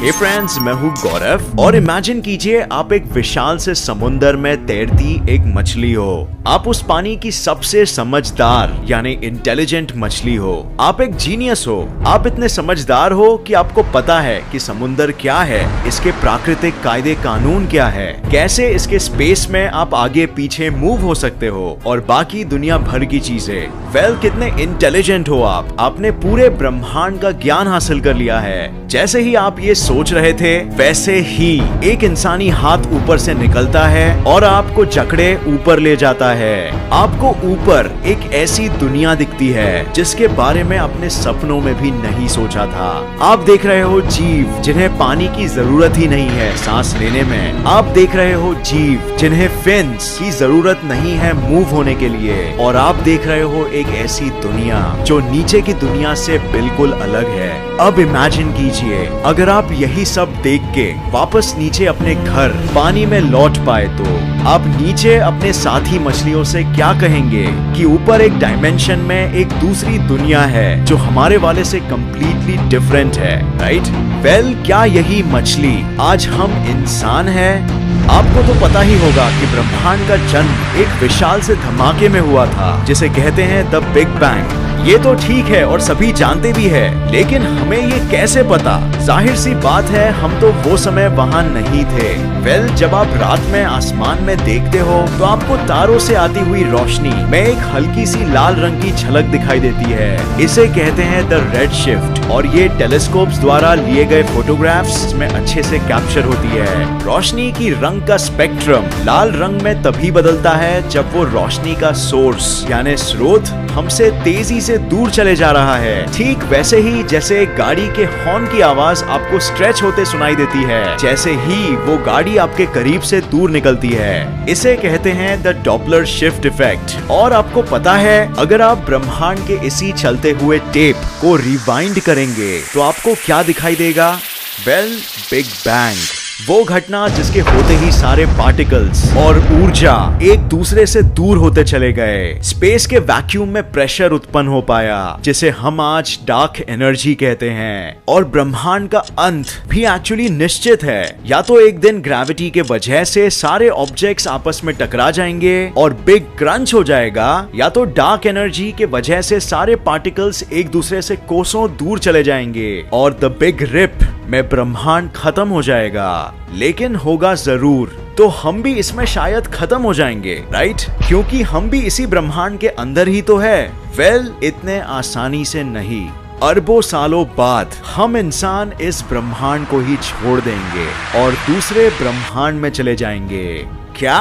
हे friends, मैं हूँ गौरव और इमेजिन कीजिए आप एक विशाल से समुंदर में तैरती एक मछली हो। आप उस पानी की सबसे समझदार यानी इंटेलिजेंट मछली हो। आप एक जीनियस हो। आप इतने समझदार हो कि आपको पता है कि समुंदर क्या है, इसके प्राकृतिक कायदे कानून क्या है, कैसे इसके स्पेस में आप आगे पीछे मूव हो सकते हो और बाकी दुनिया भर की चीजें। कितने इंटेलिजेंट हो आप। आपने पूरे ब्रह्मांड का ज्ञान हासिल कर लिया है। जैसे ही आप ये सोच रहे थे वैसे ही एक इंसानी हाथ ऊपर से निकलता है और आपको जकड़े ऊपर ले जाता है। आपको ऊपर एक ऐसी दुनिया दिखती है जिसके बारे में आपने सपनों में भी नहीं सोचा था। आप देख रहे हो जीव जिन्हें पानी की जरूरत ही नहीं है सांस लेने में। आप देख रहे हो जीव जिन्हें फिन्स की जरूरत नहीं है मूव होने के लिए। और आप देख रहे हो एक ऐसी दुनिया जो नीचे की दुनिया से बिल्कुल अलग है। अब इमेजिन कीजिए अगर आप यही सब देख के वापस नीचे अपने घर पानी में लौट पाए तो आप नीचे अपने साथी मछलियों से क्या कहेंगे कि ऊपर एक डायमेंशन में एक दूसरी दुनिया है जो हमारे वाले से कंप्लीटली डिफरेंट है, राइट? क्या यही मछली आज हम इंसान है? आपको तो पता ही होगा कि ब्रह्मांड का जन्म एक विशाल से धमाके में हुआ था जिसे कहते हैं द बिग बैंग। ये तो ठीक है और सभी जानते भी है, लेकिन हमें ये कैसे पता? जाहिर सी बात है हम तो वो समय वहाँ नहीं थे। जब आप रात में आसमान में देखते हो तो आपको तारों से आती हुई रोशनी में एक हल्की सी लाल रंग की झलक दिखाई देती है। इसे कहते हैं द रेड शिफ्ट और ये टेलीस्कोप्स द्वारा लिए गए फोटोग्राफ्स में अच्छे से कैप्चर होती है। रोशनी की रंग का स्पेक्ट्रम लाल रंग में तभी बदलता है जब वो रोशनी का सोर्स यानी स्रोत हमसे तेजी से दूर चले जा रहा है। ठीक वैसे ही जैसे गाड़ी के हॉर्न की आवाज आपको स्ट्रेच होते सुनाई देती है, जैसे ही वो गाड़ी आपके करीब से दूर निकलती है। इसे कहते हैं द डॉपलर शिफ्ट इफेक्ट। और आपको पता है अगर आप ब्रह्मांड के इसी चलते हुए टेप को रिवाइंड करेंगे तो आपको क्या दिखाई देगा? बिग बैंग, वो घटना जिसके होते ही सारे पार्टिकल्स और ऊर्जा एक दूसरे से दूर होते चले गए। स्पेस के वैक्यूम में प्रेशर उत्पन्न हो पाया जिसे हम आज डार्क एनर्जी कहते हैं। और ब्रह्मांड का अंत भी एक्चुअली निश्चित है। या तो एक दिन ग्रेविटी के वजह से सारे ऑब्जेक्ट्स आपस में टकरा जाएंगे और बिग क्रंच हो जाएगा, या तो डार्क एनर्जी के वजह से सारे पार्टिकल्स एक दूसरे से कोसों दूर चले जाएंगे और द बिग रिप में ब्रह्मांड खत्म हो जाएगा। लेकिन होगा जरूर तो हम भी इसमें शायद खत्म हो जाएंगे, राइट? क्योंकि हम भी इसी ब्रह्मांड के अंदर ही तो है। इतने आसानी से नहीं। अरबों सालों बाद हम इंसान इस ब्रह्मांड को ही छोड़ देंगे और दूसरे ब्रह्मांड में चले जाएंगे। क्या?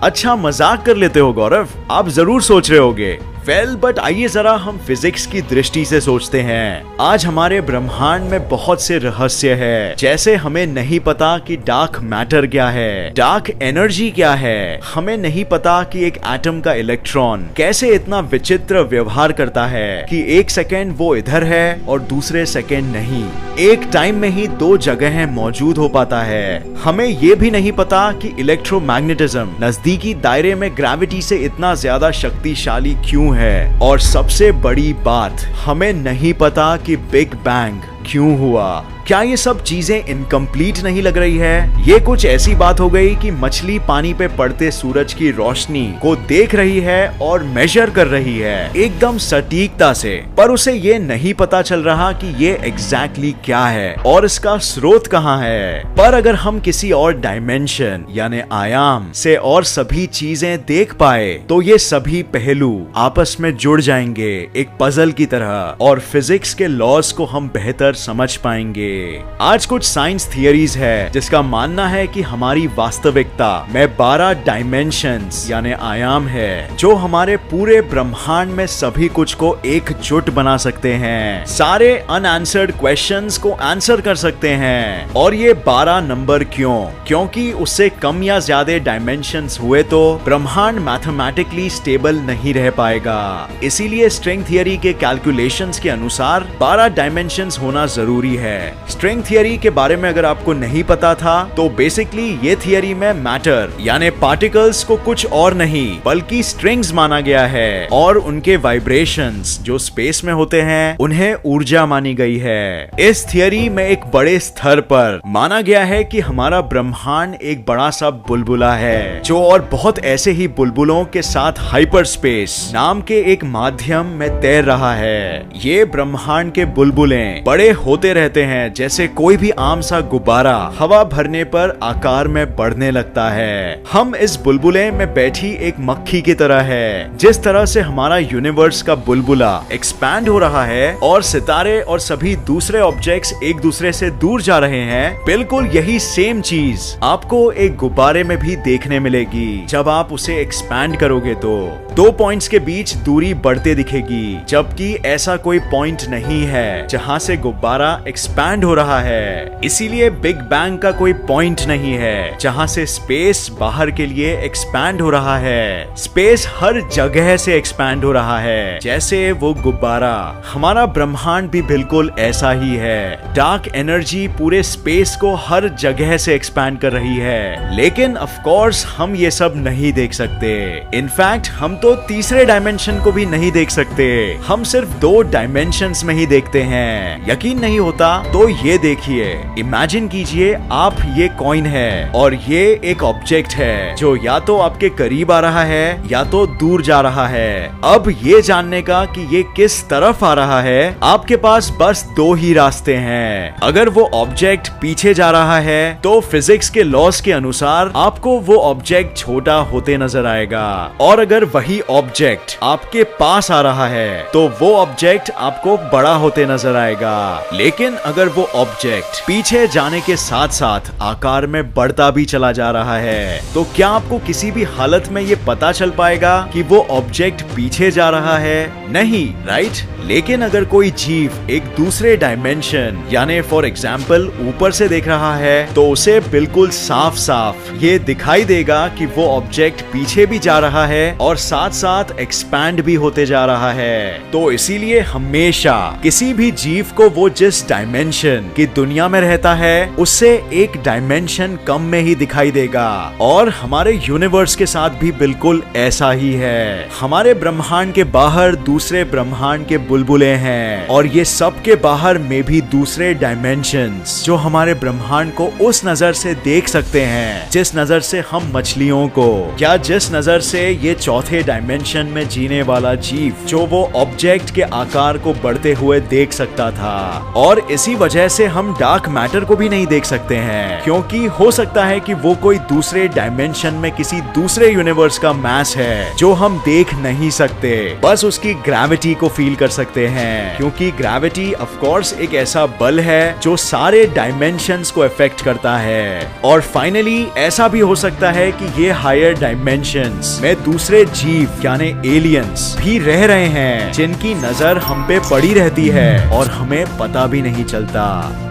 अच्छा, मजाक कर लेते हो गौरव, आप जरूर सोच रहे होगे। बट आइए जरा हम फिजिक्स की दृष्टि से सोचते हैं। आज हमारे ब्रह्मांड में बहुत से रहस्य है। जैसे हमें नहीं पता कि डार्क मैटर क्या है, डार्क एनर्जी क्या है। हमें नहीं पता कि एक एटम का इलेक्ट्रॉन कैसे इतना विचित्र व्यवहार करता है कि एक सेकेंड वो इधर है और दूसरे सेकेंड नहीं, एक टाइम में ही दो जगहें मौजूद हो पाता है। हमें ये भी नहीं पता कि इलेक्ट्रोमैग्नेटिज्म नजदीकी दायरे में ग्रेविटी से इतना ज्यादा शक्तिशाली क्यों है। और सबसे बड़ी बात, हमें नहीं पता कि बिग बैंग क्यों हुआ। क्या ये सब चीजें इनकम्प्लीट नहीं लग रही है? ये कुछ ऐसी बात हो गई कि मछली पानी पे पड़ते सूरज की रोशनी को देख रही है और मेजर कर रही है एकदम सटीकता से, पर उसे ये नहीं पता चल रहा कि ये एग्जैक्टली क्या है और इसका स्रोत कहाँ है। पर अगर हम किसी और डायमेंशन यानी आयाम से और सभी चीजें देख पाए तो ये सभी पहलू आपस में जुड़ जाएंगे एक पजल की तरह और फिजिक्स के लॉज को हम बेहतर समझ पाएंगे। आज कुछ साइंस थियरीज है जिसका मानना है कि हमारी वास्तविकता में 12 डायमेंशंस यानी आयाम है जो हमारे पूरे ब्रह्मांड में सभी कुछ को एकजुट बना सकते हैं, सारे अनआंसर्ड क्वेश्चंस को आंसर कर सकते हैं। और ये 12 नंबर क्यों? क्योंकि उससे कम या ज्यादा डायमेंशंस हुए तो ब्रह्मांड मैथमेटिकली स्टेबल नहीं रह पाएगा। इसीलिए स्ट्रिंग थियरी के कैलकुलेशंस के अनुसार 12 डायमेंशंस होना जरूरी है। स्ट्रिंग थियरी के बारे में अगर आपको नहीं पता था तो बेसिकली ये थियरी में मैटर यानी पार्टिकल्स को कुछ और नहीं बल्कि स्ट्रिंग्स माना गया है और उनके वाइब्रेशंस जो स्पेस में होते हैं उन्हें ऊर्जा मानी गई है। इस थियरी में एक बड़े स्तर पर माना गया है कि हमारा ब्रह्मांड एक बड़ा सा बुलबुला है जो और बहुत ऐसे ही बुलबुलों के साथ हाइपर स्पेस नाम के एक माध्यम में तैर रहा है। ये ब्रह्मांड के बुलबुले बड़े होते रहते हैं जैसे कोई भी आम सा गुब्बारा हवा भरने पर आकार में बढ़ने लगता है। हम इस बुलबुले में बैठी एक मक्खी की तरह है। जिस तरह से हमारा यूनिवर्स का बुलबुला एक्सपैंड हो रहा है और सितारे और सभी दूसरे ऑब्जेक्ट्स एक दूसरे से दूर जा रहे हैं, बिल्कुल यही सेम चीज आपको एक गुब्बारे में भी देखने मिलेगी। जब आप उसे एक्सपैंड करोगे तो दो पॉइंट्स के बीच दूरी बढ़ते दिखेगी, जबकि ऐसा कोई पॉइंट नहीं है जहां से गुब्बारा एक्सपैंड हो रहा है। इसीलिए बिग बैंग का कोई पॉइंट नहीं है जहां से स्पेस बाहर के लिए एक्सपैंड हो रहा है। स्पेस हर जगह से एक्सपैंड हो रहा है जैसे वो गुब्बारा। हमारा ब्रह्मांड भी बिल्कुल ऐसा ही है। डार्क एनर्जी पूरे स्पेस को हर जगह से एक्सपैंड कर रही है, लेकिन ऑफ कोर्स हम ये सब नहीं देख सकते। इनफैक्ट हम तो तीसरे डायमेंशन को भी नहीं देख सकते, हम सिर्फ दो डायमेंशंस में ही देखते हैं। यकीन नहीं होता तो ये देखिए, इमेजिन कीजिए आप ये कॉइन है और ये एक ऑब्जेक्ट है जो या तो आपके करीब आ रहा है या तो दूर जा रहा है। अब ये जानने का कि ये किस तरफ आ रहा है आपके पास बस दो ही रास्ते हैं। अगर वो ऑब्जेक्ट पीछे जा रहा है तो फिजिक्स के लॉस के अनुसार आपको वो ऑब्जेक्ट छोटा होते नजर आएगा, और अगर वही ऑब्जेक्ट आपके पास आ रहा है तो वो ऑब्जेक्ट आपको बड़ा होते नजर आएगा। लेकिन अगर वो ऑब्जेक्ट पीछे जाने के साथ साथ आकार में बढ़ता भी चला जा रहा है तो क्या आपको किसी भी हालत में ये पता चल पाएगा कि वो ऑब्जेक्ट पीछे जा रहा है? नहीं, राइट? लेकिन अगर कोई जीव एक दूसरे डायमेंशन यानी फॉर एग्जाम्पल ऊपर से देख रहा है तो उसे बिल्कुल साफ साफ ये दिखाई देगा कि वो ऑब्जेक्ट पीछे भी जा रहा है और साथ साथ एक्सपैंड भी होते जा रहा है। तो इसीलिए हमेशा किसी भी जीव को वो जिस डायमेंशन की दुनिया में रहता है उससे एक डायमेंशन कम में ही दिखाई देगा। और हमारे यूनिवर्स के साथ भी बिल्कुल ऐसा ही है। हमारे ब्रह्मांड के बाहर दूसरे ब्रह्मांड के बुलबुले हैं और ये सब के बाहर में भी दूसरे डायमेंशंस जो हमारे ब्रह्मांड को उस नजर से देख सकते हैं जिस नजर से हम मछलियों को, या जिस नजर से ये चौथे डायमेंशन में जीने वाला जीव जो वो ऑब्जेक्ट के आकार को बढ़ते हुए देख सकता था। और इसी वजह से हम डार्क मैटर को भी नहीं देख सकते हैं, क्योंकि हो सकता है कि वो कोई दूसरे डायमेंशन में किसी दूसरे यूनिवर्स का मैस है जो हम देख नहीं सकते, बस उसकी ग्रेविटी को फील कर सकते हैं। क्योंकि ग्रेविटी ऑफ कोर्स एक ऐसा बल है जो सारे डायमेंशंस को इफेक्ट करता है। और फाइनली ऐसा भी हो सकता है कि ये हायर डायमेंशंस में दूसरे जीव यानी एलियंस भी रह रहे हैं जिनकी नजर हम पे पड़ी रहती है और हमें पता भी नहीं चलता।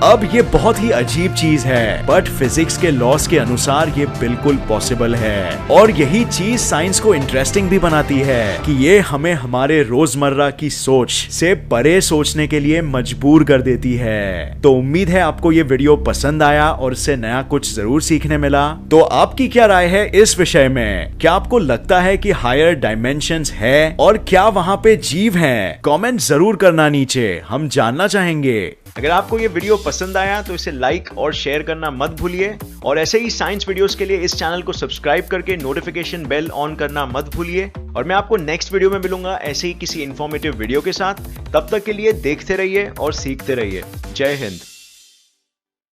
अब ये बहुत ही अजीब चीज है, बट फिजिक्स के लॉस के अनुसार ये बिल्कुल पॉसिबल है। और यही चीज साइंस को इंटरेस्टिंग भी बनाती है कि ये हमें हमारे रोजमर्रा की सोच से परे सोचने के लिए मजबूर कर देती है। तो उम्मीद है आपको ये वीडियो पसंद आया और इससे नया कुछ जरूर सीखने मिला। तो आपकी क्या राय है इस विषय में? क्या आपको लगता है कि हायर डायमेंशंस है और क्या वहां पे जीव हैं? कमेंट जरूर करना नीचे, हम जानना चाहेंगे। अगर आपको ये वीडियो पसंद आया तो इसे लाइक और शेयर करना मत भूलिए, और ऐसे ही साइंस वीडियोस के लिए इस चैनल को सब्सक्राइब करके नोटिफिकेशन बेल ऑन करना मत भूलिए। और मैं आपको नेक्स्ट वीडियो में मिलूंगा ऐसे ही किसी इंफॉर्मेटिव वीडियो के साथ। तब तक के लिए देखते रहिए और सीखते रहिए। जय हिंद।